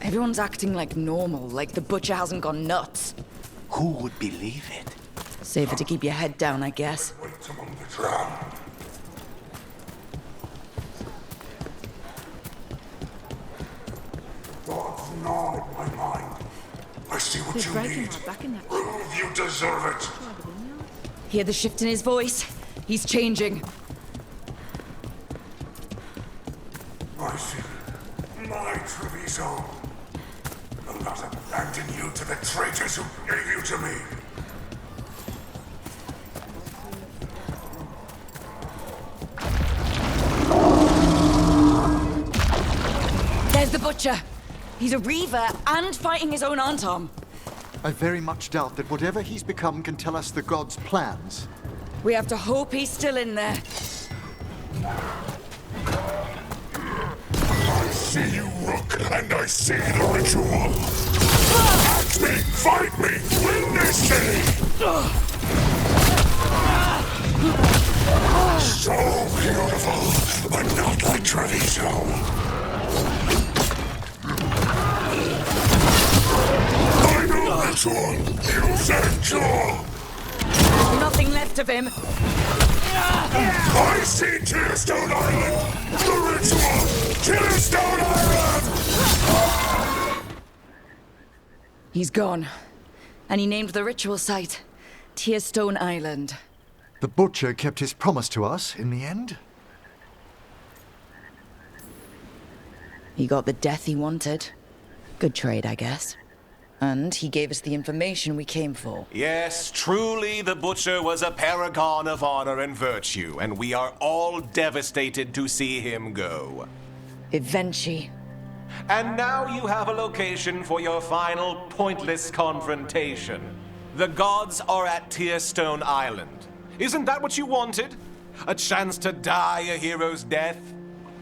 Everyone's acting like normal, like the butcher hasn't gone nuts. Who would believe it? Safer to keep your head down, I guess. Wait among the drowned. Thoughts gnaw at my mind. I see what you need. Prove you deserve it. Hear the shift in his voice? He's changing. I see. My Treviso. Will not abandon you to the traitors who gave you to me. There's the butcher. He's a reaver and fighting his own Antom. I very much doubt that whatever he's become can tell us the gods' plans. We have to hope he's still in there. I see you, Rook, and I see the ritual. Act me, fight me, win this city! So beautiful, but not like Treviso. Final ritual, use endure! Nothing left of him. I see Tearstone Island! The ritual! Tearstone Island! He's gone. And he named the ritual site Tearstone Island. The butcher kept his promise to us in the end. He got the death he wanted. Good trade, I guess. And he gave us the information we came for. Yes, truly the Butcher was a paragon of honor and virtue, and we are all devastated to see him go. Eventually. And now you have a location for your final pointless confrontation. The gods are at Tearstone Island. Isn't that what you wanted? A chance to die a hero's death?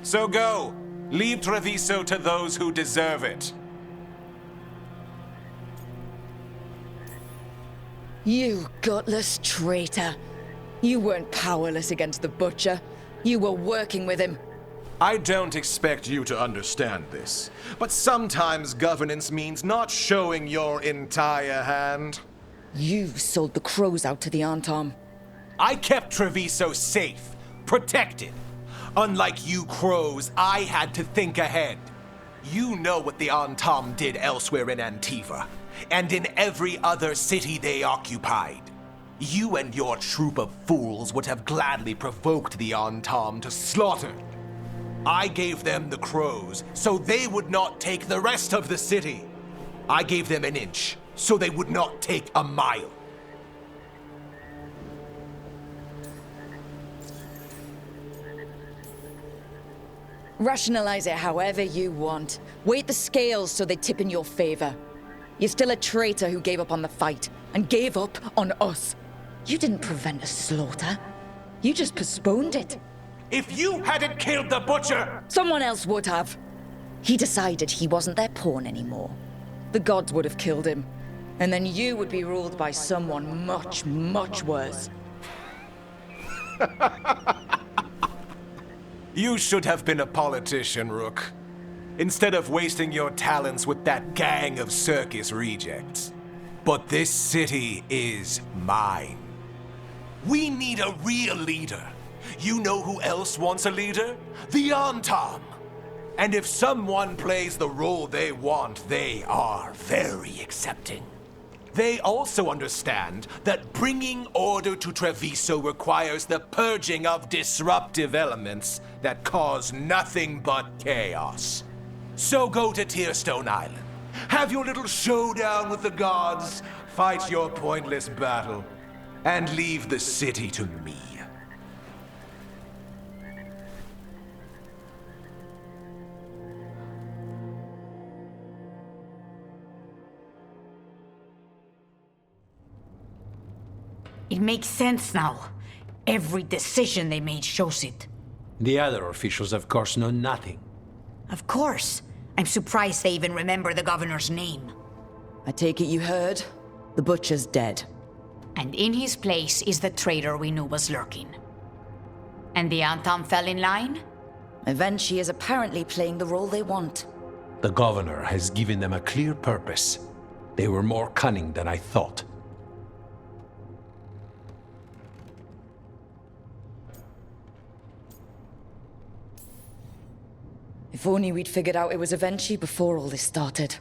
So go. Leave Treviso to those who deserve it. You gutless traitor. You weren't powerless against the Butcher. You were working with him. I don't expect you to understand this, but sometimes governance means not showing your entire hand. You sold the crows out to the Antom. I kept Treviso safe, protected. Unlike you crows, I had to think ahead. You know what the Antom did elsewhere in Antiva, and in every other city they occupied. You and your troop of fools would have gladly provoked the Antom to slaughter. I gave them the crows, so they would not take the rest of the city. I gave them an inch, so they would not take a mile. Rationalize it however you want. Weight the scales so they tip in your favor. You're still a traitor who gave up on the fight, and gave up on us. You didn't prevent a slaughter. You just postponed it. If you hadn't killed the Butcher! Someone else would have. He decided he wasn't their pawn anymore. The gods would have killed him. And then you would be ruled by someone much, much worse. You should have been a politician, Rook. Instead of wasting your talents with that gang of circus rejects. But this city is mine. We need a real leader. You know who else wants a leader? The Antom. And if someone plays the role they want, they are very accepting. They also understand that bringing order to Treviso requires the purging of disruptive elements that cause nothing but chaos. So go to Tearstone Island, have your little showdown with the gods, fight your pointless battle, and leave the city to me. It makes sense now. Every decision they made shows it. The other officials, of course, know nothing. Of course. I'm surprised they even remember the governor's name. I take it you heard? The Butcher's dead. And in his place is the traitor we knew was lurking. And the Antom fell in line? Eventually is apparently playing the role they want. The governor has given them a clear purpose. They were more cunning than I thought. If only we'd figured out it was Avenchi before all this started.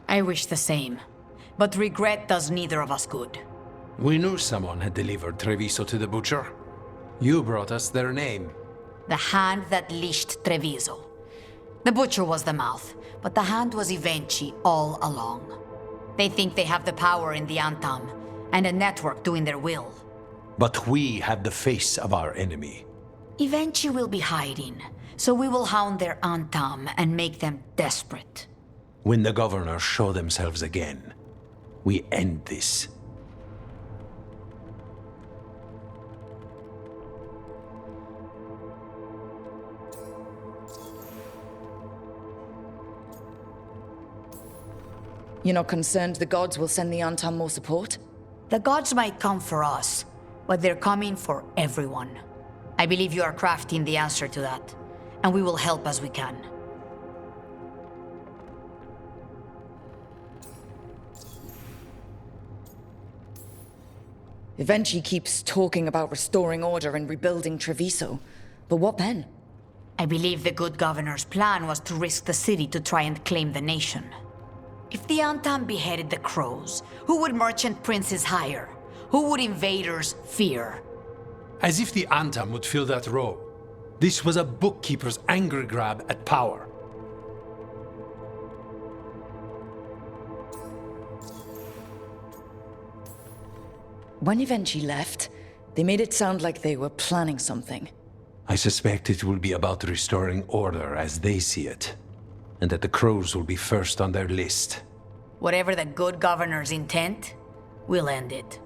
I wish the same. But regret does neither of us good. We knew someone had delivered Treviso to the butcher. You brought us their name. The hand that leashed Treviso. The butcher was the mouth, but the hand was Evenchi all along. They think they have the power in the Antam, and a network doing their will. But we have the face of our enemy. Evenchi will be hiding, so we will hound their Antam and make them desperate. When the governors show themselves again, we end this. You're not concerned the gods will send the Antam more support? The gods might come for us, but they're coming for everyone. I believe you are crafting the answer to that, and we will help as we can. Evenchi keeps talking about restoring order and rebuilding Treviso. But what then? I believe the good governor's plan was to risk the city to try and claim the nation. If the Antam beheaded the crows, who would merchant princes hire? Who would invaders fear? As if the Antam would fill that role. This was a bookkeeper's angry grab at power. When Evenchi left, they made it sound like they were planning something. I suspect it will be about restoring order as they see it, and that the crows will be first on their list. Whatever the good governor's intent, we'll end it.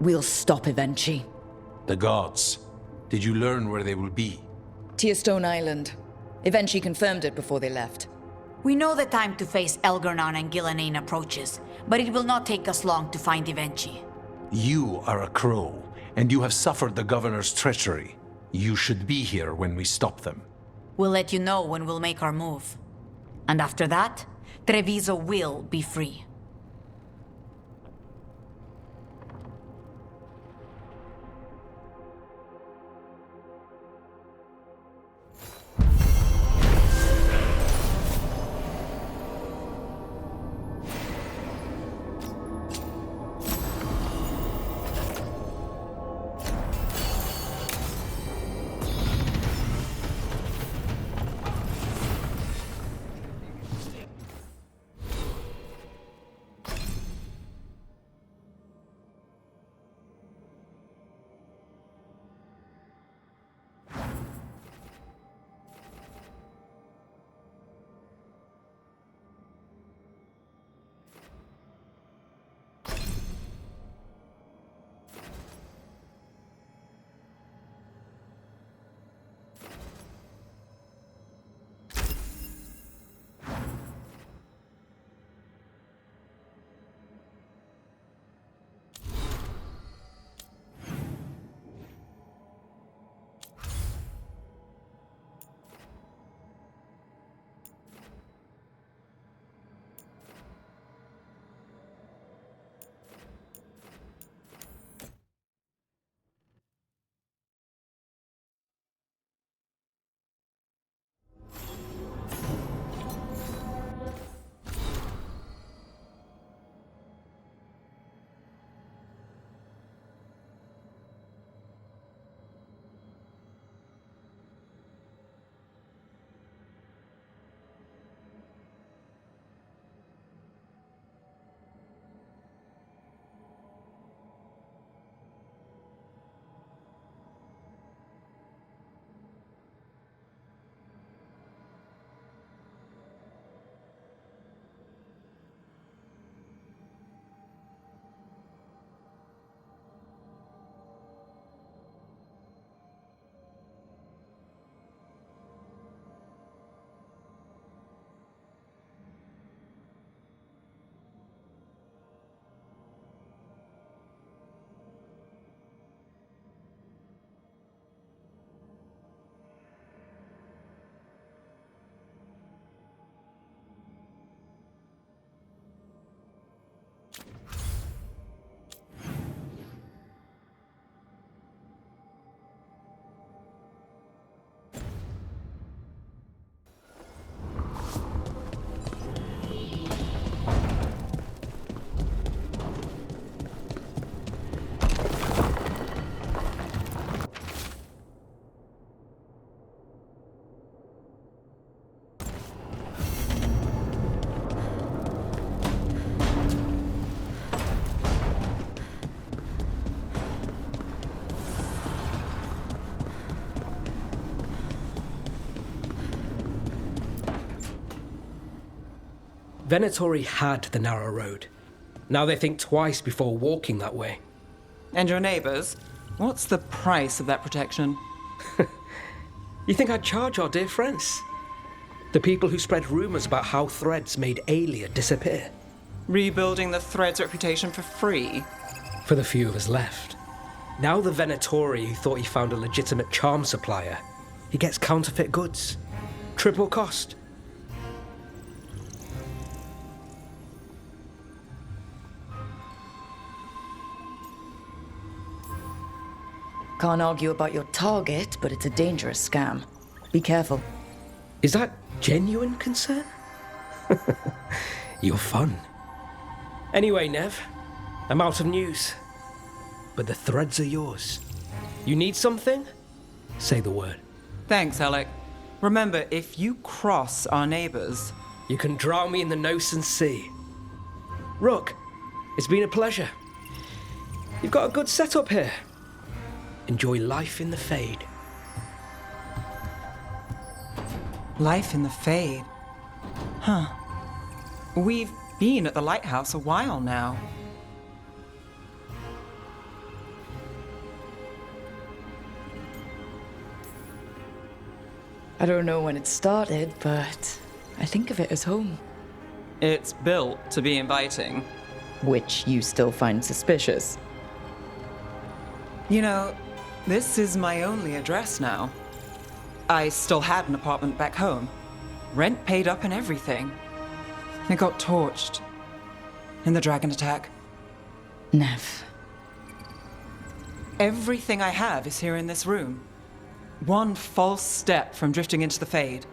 We'll stop Evenchi. The gods. Did you learn where they will be? Tearstone Island. Evenchi confirmed it before they left. We know the time to face Elgarnan and Gillanane approaches, but it will not take us long to find Evenchi. You are a crow, and you have suffered the governor's treachery. You should be here when we stop them. We'll let you know when we'll make our move. And after that, Treviso will be free. Venatori had the narrow road. Now they think twice before walking that way. And your neighbors? What's the price of that protection? You think I'd charge our dear friends? The people who spread rumors about how Threads made Aelia disappear. Rebuilding the Thread's reputation for free? For the few of us left. Now the Venatori who thought he found a legitimate charm supplier, he gets counterfeit goods. Triple cost. Can't argue about your target, but it's a dangerous scam. Be careful. Is that genuine concern? You're fun. Anyway, Nev, I'm out of news. But the threads are yours. You need something? Say the word. Thanks, Alec. Remember, if you cross our neighbors... You can drown me in the Nosen Sea. Rook, it's been a pleasure. You've got a good setup here. Enjoy life in the Fade. Life in the Fade? Huh. We've been at the lighthouse a while now. I don't know when it started, but I think of it as home. It's built to be inviting. Which you still find suspicious. You know, this is my only address now. I still had an apartment back home. Rent paid up and everything. It got torched. In the dragon attack. Nev. Everything I have is here in this room. One false step from drifting into the Fade.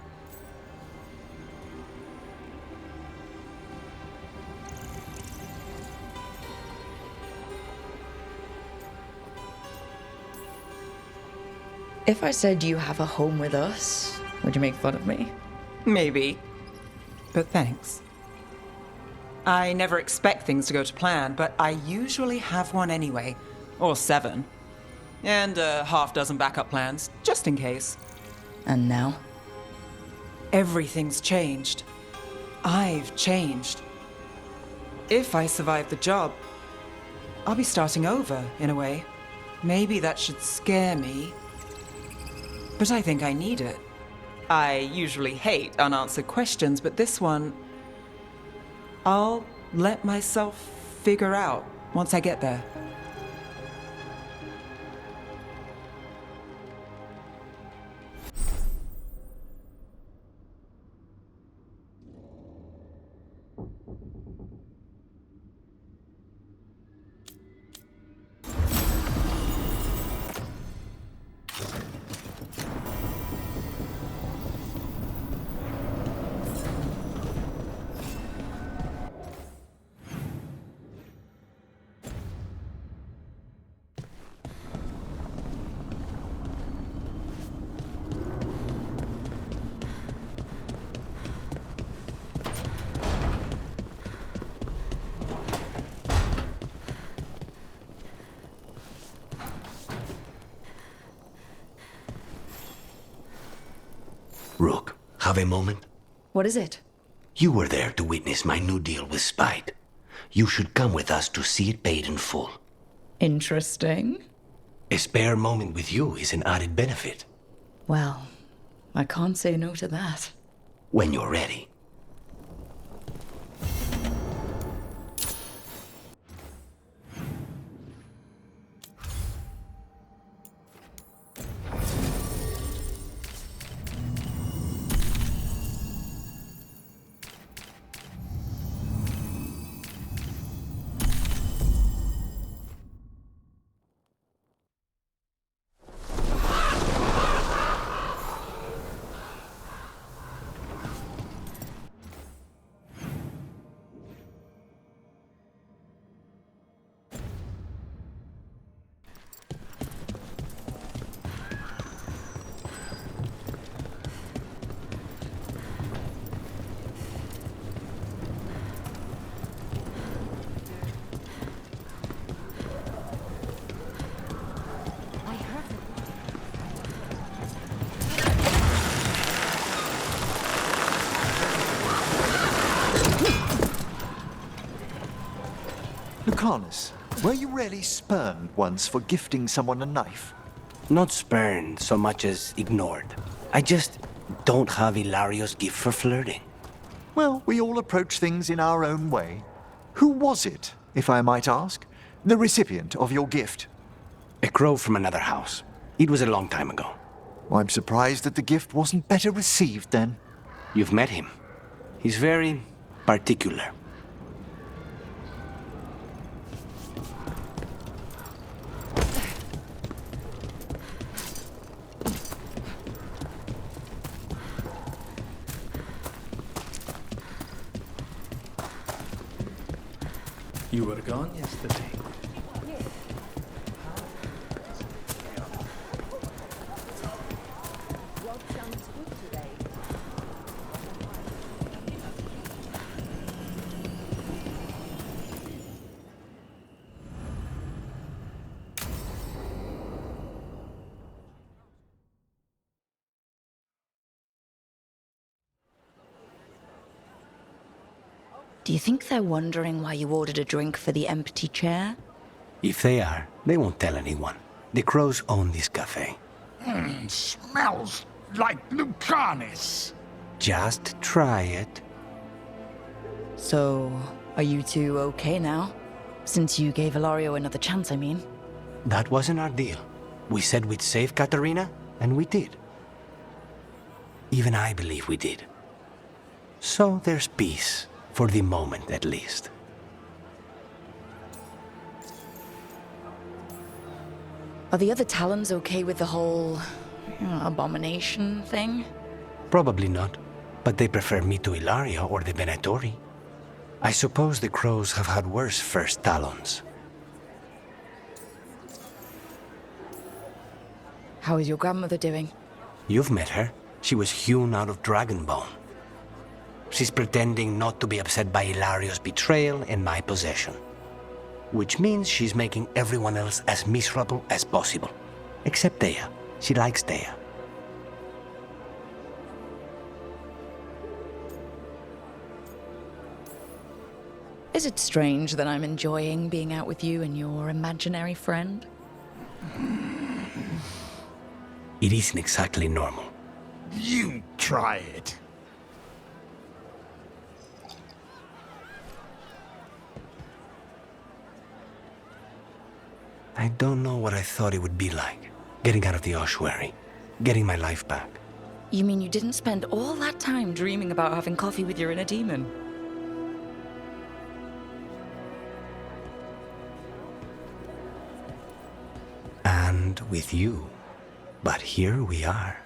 If I said you have a home with us, would you make fun of me? Maybe. But thanks. I never expect things to go to plan, but I usually have one anyway. Or 7. And a half-dozen backup plans, just in case. And now? Everything's changed. I've changed. If I survive the job, I'll be starting over, in a way. Maybe that should scare me. But I think I need it. I usually hate unanswered questions, but this one... I'll let myself figure out once I get there. Rook, have a moment? What is it? You were there to witness my new deal with Spite. You should come with us to see it paid in full. Interesting. A spare moment with you is an added benefit. Well, I can't say no to that. When you're ready. Lucanus, were you really spurned once for gifting someone a knife? Not spurned so much as ignored. I just don't have Hilario's gift for flirting. Well, we all approach things in our own way. Who was it, if I might ask? The recipient of your gift? A crow from another house. It was a long time ago. Well, I'm surprised that the gift wasn't better received then. You've met him. He's very particular. You were gone yesterday. Do you think they're wondering why you ordered a drink for the empty chair? If they are, they won't tell anyone. The crows own this cafe. Smells like Lucanus. Just try it. So, are you two okay now? Since you gave Ilario another chance, I mean. That wasn't our deal. We said we'd save Katerina, and we did. Even I believe we did. So there's peace, for the moment at least. Are the other Talons okay with the whole abomination thing? Probably not, but they prefer me to Ilario or the Venatori. I suppose the crows have had worse first Talons. How is your grandmother doing? You've met her. She was hewn out of dragon bone. She's pretending not to be upset by Hilario's betrayal and my possession. Which means she's making everyone else as miserable as possible. Except Dea. She likes Dea. Is it strange that I'm enjoying being out with you and your imaginary friend? It isn't exactly normal. You try it. I don't know what I thought it would be like. Getting out of the ossuary. Getting my life back. You mean you didn't spend all that time dreaming about having coffee with your inner demon? And with you. But here we are.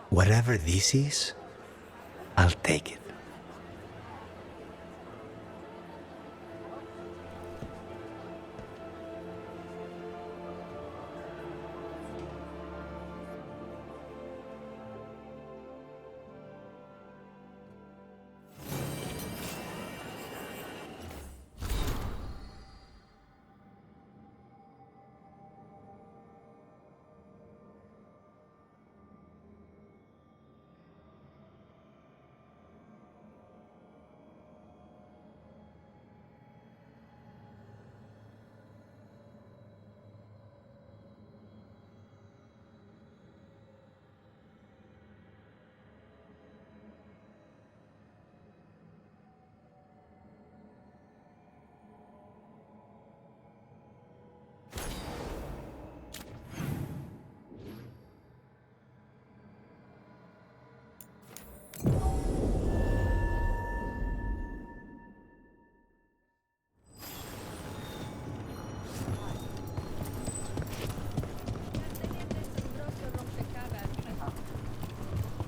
Whatever this is, I'll take it.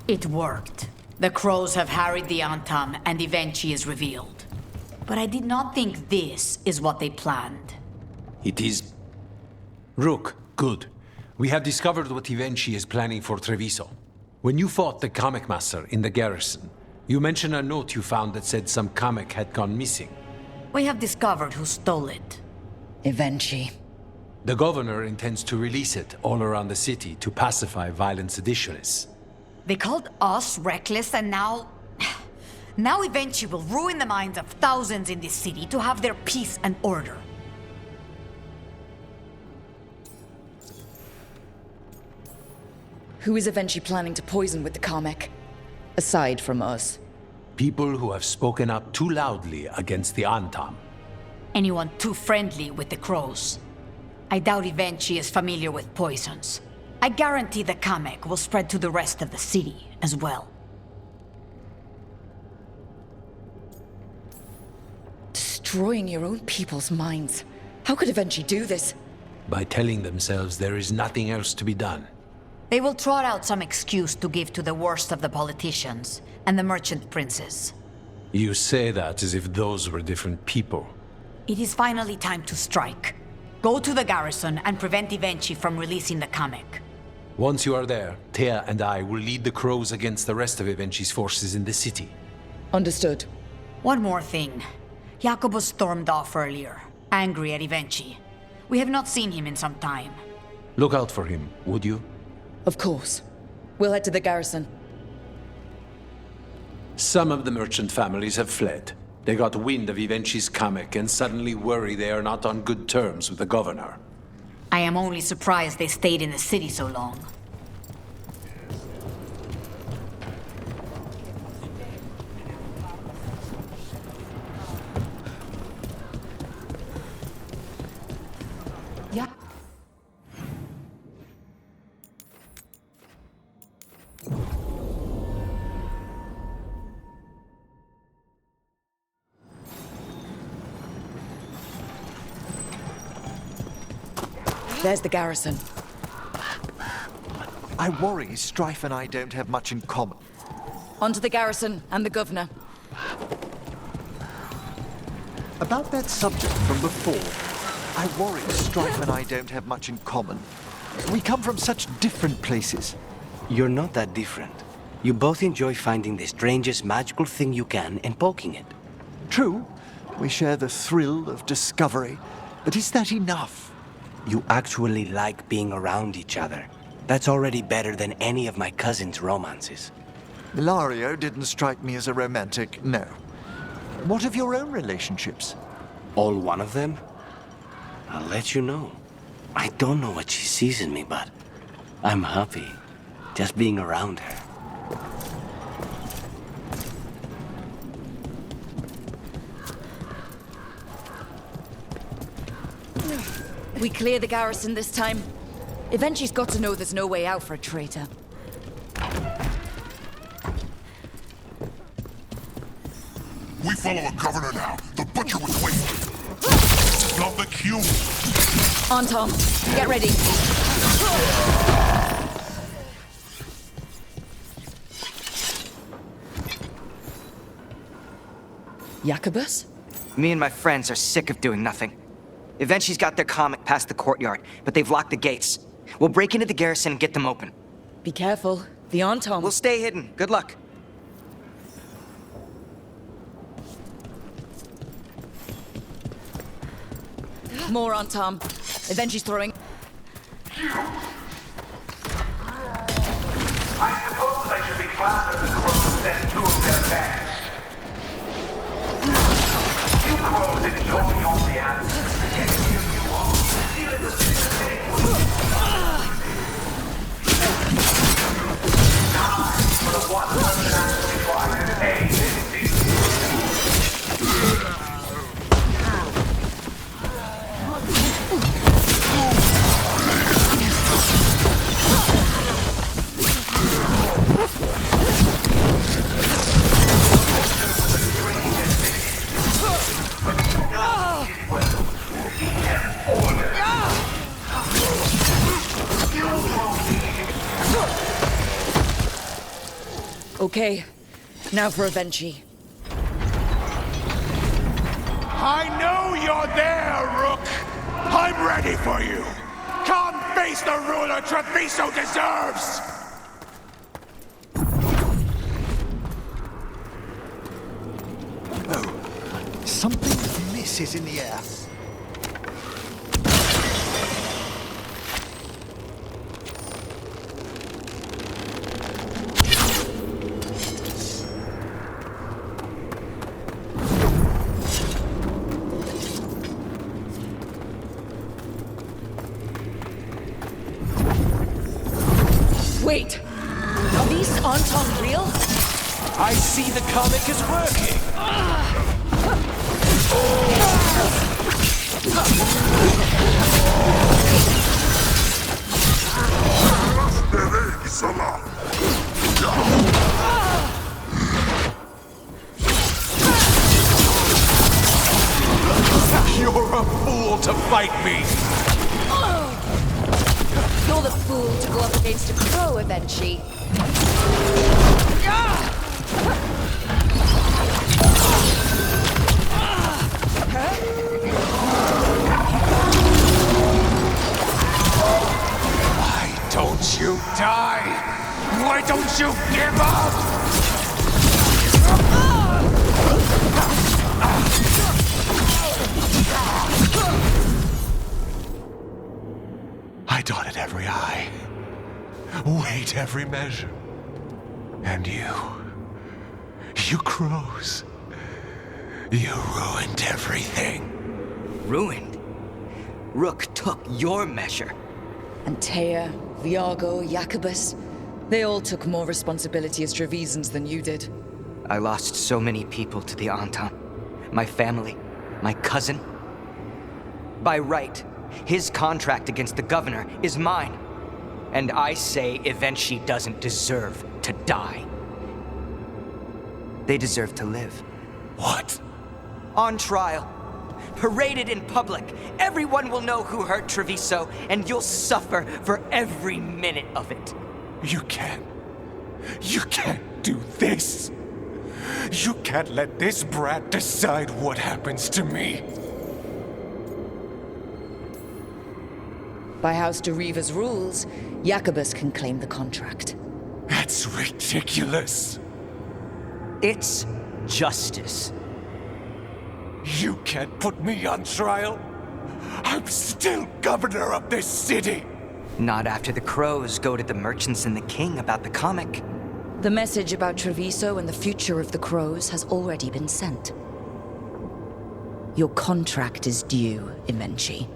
It worked. The crows have harried the Antam, and Ivenchi is revealed. But I did not think this is what they planned. It is... Rook, good. We have discovered what Ivenchi is planning for Treviso. When you fought the comic master in the garrison, you mentioned a note you found that said some comic had gone missing. We have discovered who stole it. Ivenchi. The governor intends to release it all around the city to pacify violent seditionists. They called us reckless, and now... Now Evenchi will ruin the minds of thousands in this city to have their peace and order. Who is Evenchi planning to poison with the Kamek? Aside from us. People who have spoken up too loudly against the Antam. Anyone too friendly with the crows. I doubt Evenchi is familiar with poisons. I guarantee the Kamek will spread to the rest of the city as well. Destroying your own people's minds. How could Evenchi do this? By telling themselves there is nothing else to be done. They will trot out some excuse to give to the worst of the politicians and the merchant princes. You say that as if those were different people. It is finally time to strike. Go to the garrison and prevent Evenchi from releasing the Kamek. Once you are there, Thea and I will lead the crows against the rest of Evenchi's forces in the city. Understood. One more thing. Jacobus stormed off earlier, angry at Evenchi. We have not seen him in some time. Look out for him, would you? Of course. We'll head to the garrison. Some of the merchant families have fled. They got wind of Evenchi's Kamek and suddenly worry they are not on good terms with the governor. I am only surprised they stayed in the city so long. Yeah. There's the garrison. I worry Strife and I don't have much in common. Onto the garrison and the governor. About that subject from before, I worry Strife and I don't have much in common. We come from such different places. You're not that different. You both enjoy finding the strangest magical thing you can and poking it. True, we share the thrill of discovery, but is that enough? You actually like being around each other. That's already better than any of my cousin's romances. Ilario didn't strike me as a romantic, no. What of your own relationships? All one of them? I'll let you know. I don't know what she sees in me, but I'm happy just being around her. We clear the garrison this time. Evenchi's got to know there's no way out for a traitor. We follow a governor now. The butcher was waiting. Not the queue. On, Tom. Get ready. Jacobus? Me and my friends are sick of doing nothing. Eventually's got their Kamek past the courtyard, but they've locked the gates. We'll break into the garrison and get them open. Be careful. The Antom. We'll stay hidden. Good luck. More on Tom. Eventually's throwing. I suppose I should be glad that the crows sent two of their bands. You crows enjoy your reactions. Here you are, stealing the city. Time for the one person actually trying to aid in these. Okay. Now for Evenchi. I know you're there, Rook! I'm ready for you! Come face the ruler Treviso deserves! Oh, something amiss is in the air. Wait! Are these Anton real? I see the comic is working! You're a fool to fight me! You're the fool to go up against a crow, Evenchi. Why don't you die? Why don't you give up? I dotted every I, weighed every measure. And you crows, you ruined everything. Ruined? Rook took your measure. Antea, Viago, Jacobus, they all took more responsibility as Trevisans than you did. I lost so many people to the Anton. My family, my cousin. By right, his contract against the governor is mine. And I say Evenchi doesn't deserve to die. They deserve to live. What? On trial. Paraded in public. Everyone will know who hurt Treviso, and you'll suffer for every minute of it. You can't do this. You can't let this brat decide what happens to me. By House de Riva's rules, Jacobus can claim the contract. That's ridiculous. It's justice. You can't put me on trial. I'm still governor of this city. Not after the crows go to the merchants and the king about the comic. The message about Treviso and the future of the crows has already been sent. Your contract is due, Evenchi.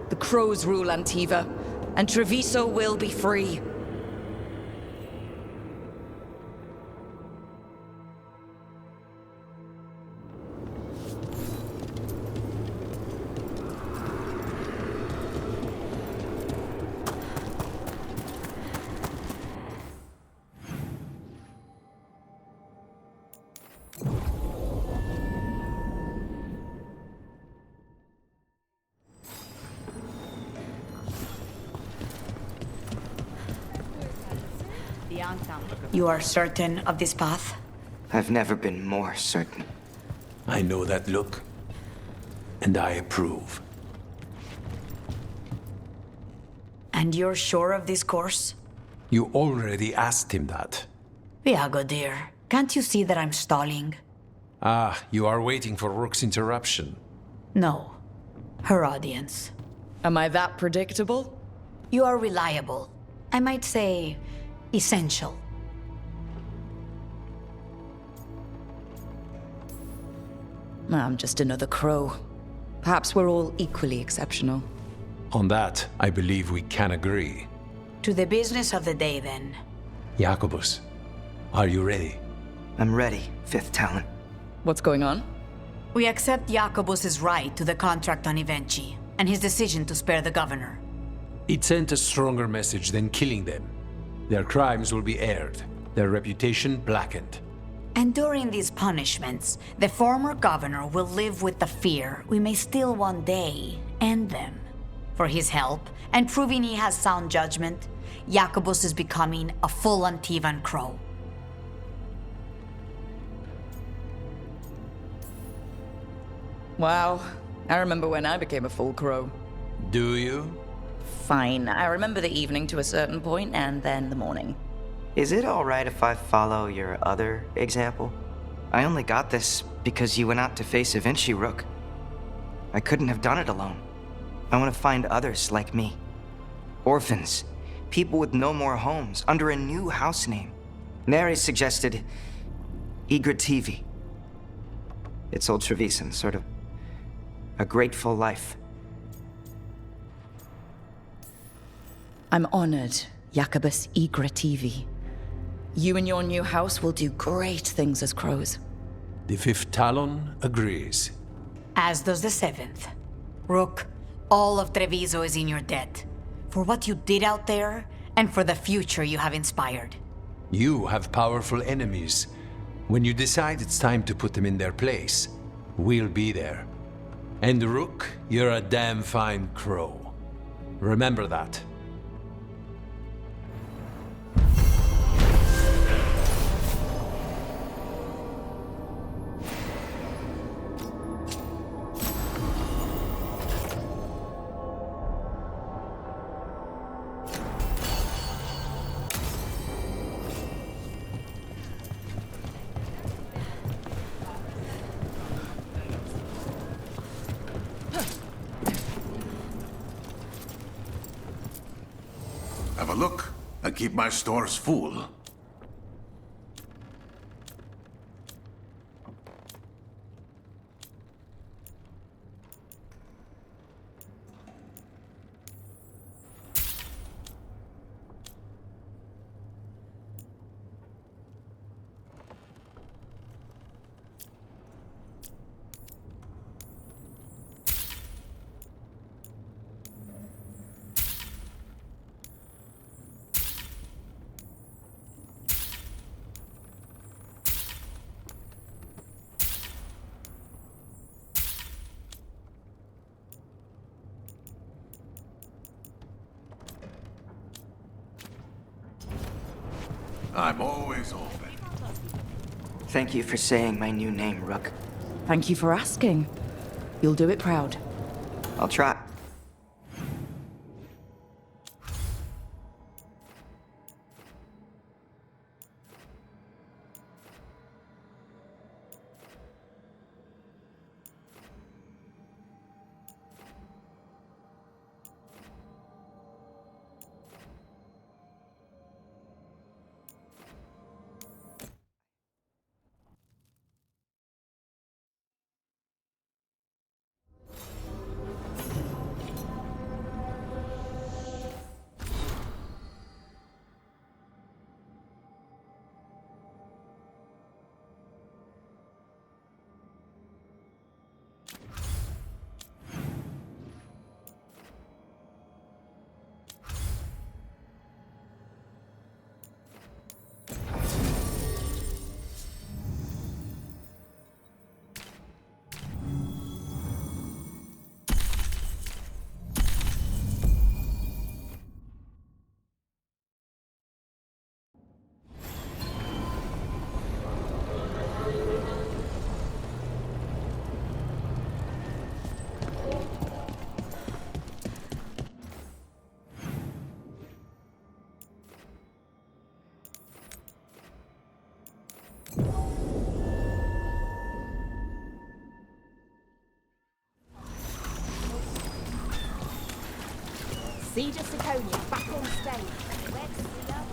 The crows rule Antiva, and Treviso will be free. You are certain of this path? I've never been more certain. I know that look, and I approve. And you're sure of this course? You already asked him that. Viago, dear, can't you see that I'm stalling? Ah, you are waiting for Rook's interruption. No, her audience. Am I that predictable? You are reliable. I might say, essential. I'm just another crow. Perhaps we're all equally exceptional. On that, I believe we can agree. To the business of the day, then. Jacobus, are you ready? I'm ready, Fifth Talon. What's going on? We accept Jacobus's right to the contract on Evenchi, and his decision to spare the governor. It sent a stronger message than killing them. Their crimes will be aired, their reputation blackened. And during these punishments, the former governor will live with the fear we may still one day end them. For his help, and proving he has sound judgment, Jacobus is becoming a full antiven crow. Wow, I remember when I became a full crow. Do you? Fine, I remember the evening to a certain point, and then the morning. Is it alright if I follow your other example? I only got this because you went out to face Evenchi, Rook. I couldn't have done it alone. I want to find others like me. Orphans. People with no more homes, under a new house name. Neri suggested Igrativi. It's old Trevisan, sort of a grateful life. I'm honored Jacobus Igrativi. You and your new house will do great things as crows. The Fifth Talon agrees. As does the Seventh. Rook, all of Treviso is in your debt. For what you did out there, and for the future you have inspired. You have powerful enemies. When you decide it's time to put them in their place, we'll be there. And Rook, you're a damn fine crow. Remember that. Have a look. I keep my stores full. I'm always open. Thank you for saying my new name, Rook. Thank you for asking. You'll do it proud. I'll try. Siege of Siconia back on stage. Let's see up.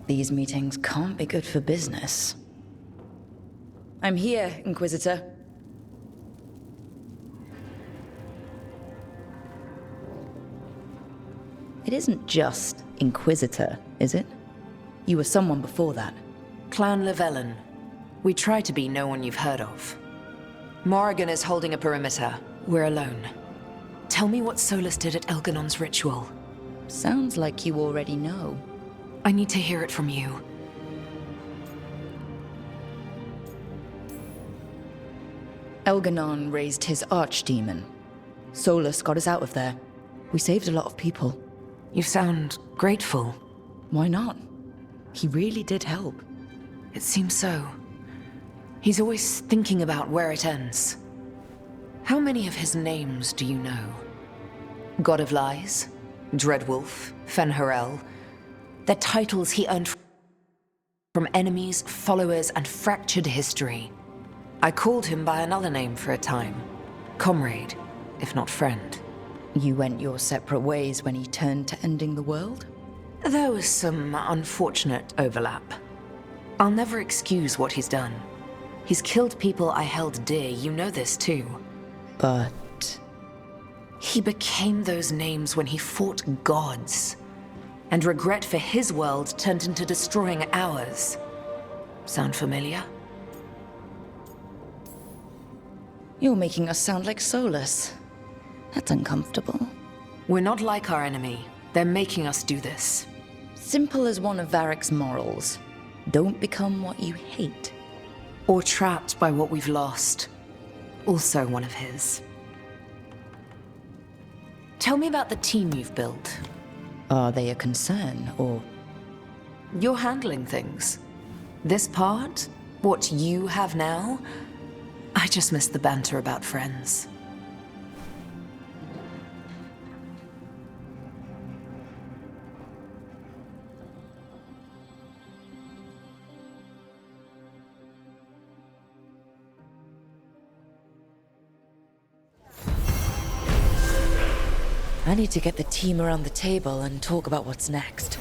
These meetings can't be good for business. I'm here, Inquisitor. It isn't just Inquisitor, is it? You were someone before that. Clan Llewellyn. We try to be no one you've heard of. Morrigan is holding a perimeter. We're alone. Tell me what Solus did at Elganon's ritual. Sounds like you already know. I need to hear it from you. Elganon raised his archdemon. Solus got us out of there. We saved a lot of people. You sound grateful. Why not? He really did help. It seems so. He's always thinking about where it ends. How many of his names do you know? God of Lies, Dreadwolf, Fen'Harel. They're titles he earned from enemies, followers, and fractured history. I called him by another name for a time. Comrade, if not friend. You went your separate ways when he turned to ending the world? There was some unfortunate overlap. I'll never excuse what he's done. He's killed people I held dear, you know this too. But... He became those names when he fought gods. And regret for his world turned into destroying ours. Sound familiar? You're making us sound like Solus. That's uncomfortable. We're not like our enemy. They're making us do this. Simple as one of Varric's morals. Don't become what you hate. Or trapped by what we've lost. Also one of his. Tell me about the team you've built. Are they a concern, or...? You're handling things. This part, what you have now, I just miss the banter about friends. I need to get the team around the table and talk about what's next.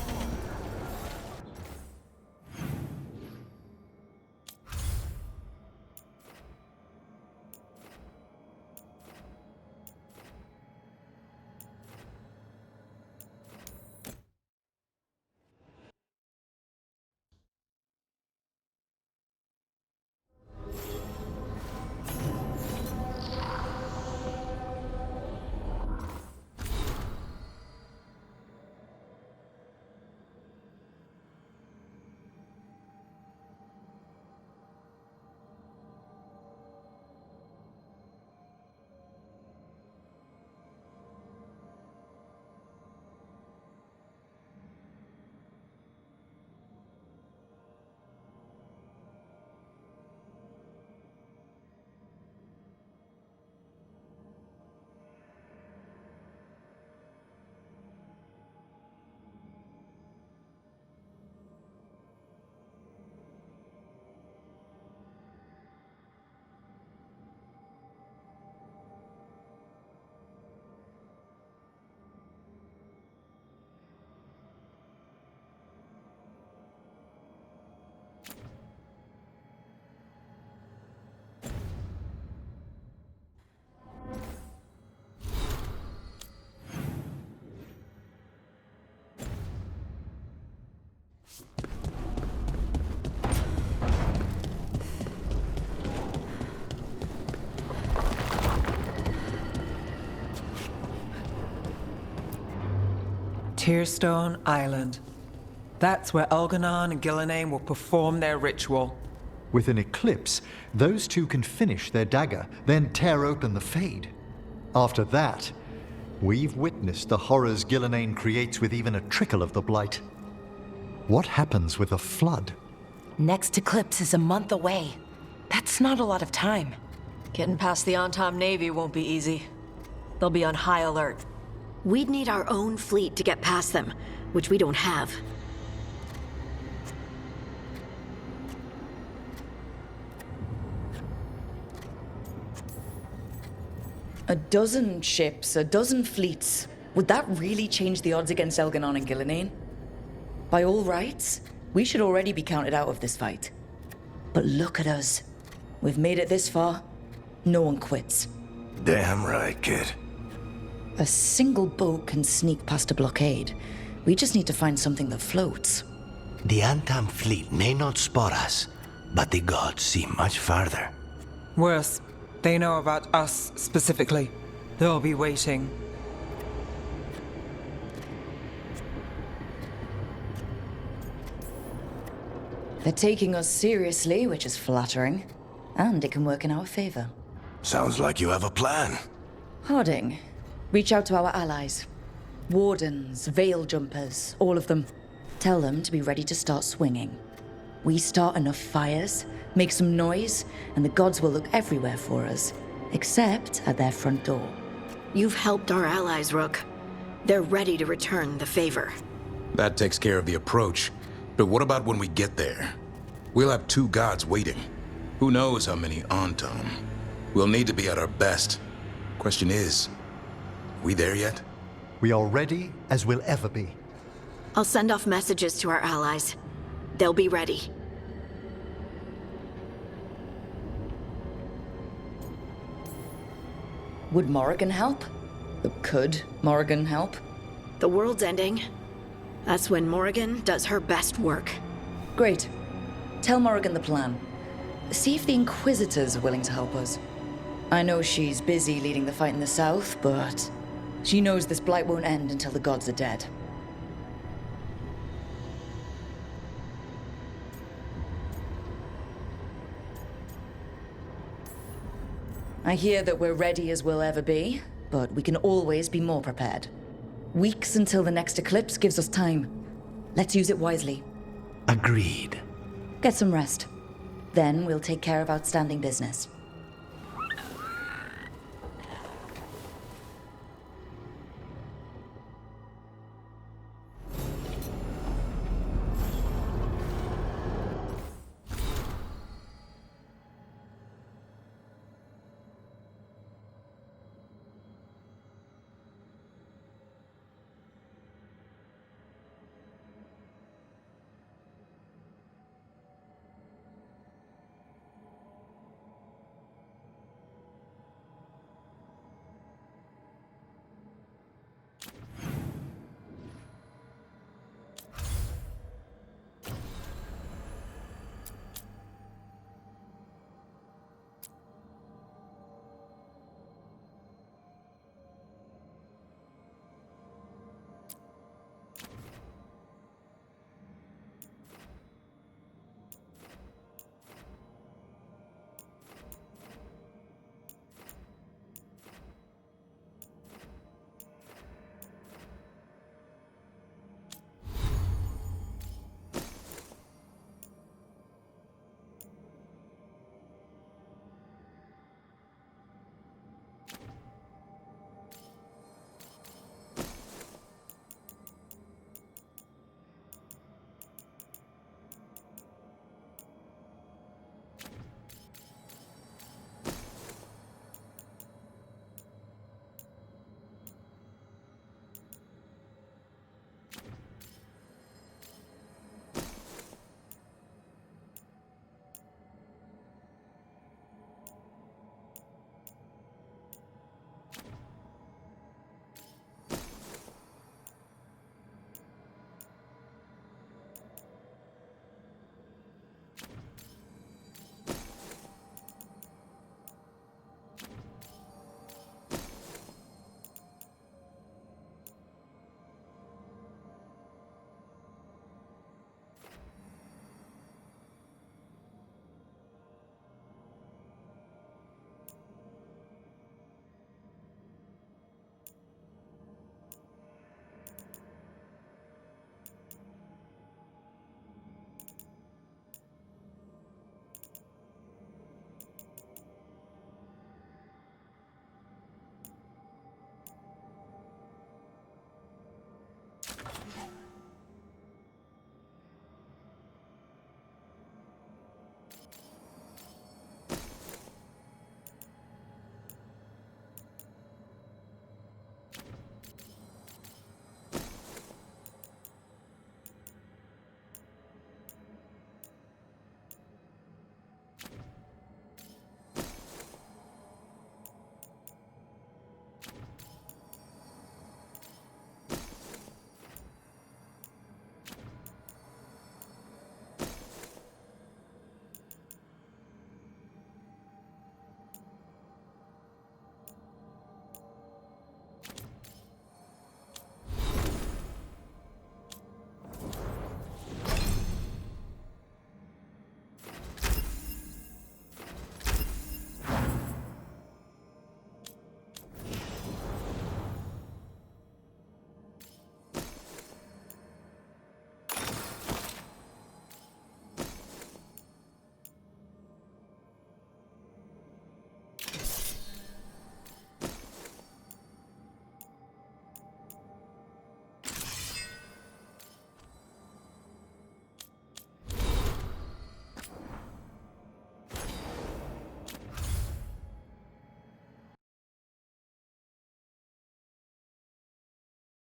Tearstone Island. That's where Elganon and Gillenane will perform their ritual. With an eclipse, those two can finish their dagger, then tear open the Fade. After that, we've witnessed the horrors Gillenane creates with even a trickle of the Blight. What happens with a flood? Next eclipse is a month away. That's not a lot of time. Getting past the Antam Navy won't be easy. They'll be on high alert. We'd need our own fleet to get past them, which we don't have. A dozen ships, a dozen fleets. Would that really change the odds against Elganon and Gillenane? By all rights, we should already be counted out of this fight. But look at us. We've made it this far. No one quits. Damn right, kid. A single boat can sneak past a blockade. We just need to find something that floats. The Antam fleet may not spot us, but the gods see much farther. Worse, they know about us specifically. They'll be waiting. They're taking us seriously, which is flattering. And it can work in our favor. Sounds like you have a plan. Harding, reach out to our allies. Wardens, veil jumpers, all of them. Tell them to be ready to start swinging. We start enough fires, make some noise, and the gods will look everywhere for us, except at their front door. You've helped our allies, Rook. They're ready to return the favor. That takes care of the approach. But what about when we get there? We'll have two gods waiting. Who knows how many Antam? We'll need to be at our best. Question is, we there yet? We are ready as we'll ever be. I'll send off messages to our allies. They'll be ready. Would Morrigan help? Could Morrigan help? The world's ending. That's when Morrigan does her best work. Great. Tell Morrigan the plan. See if the Inquisitors are willing to help us. I know she's busy leading the fight in the south, but she knows this blight won't end until the gods are dead. I hear that we're ready as we'll ever be, but we can always be more prepared. Weeks until the next eclipse gives us time. Let's use it wisely. Agreed. Get some rest. Then we'll take care of outstanding business.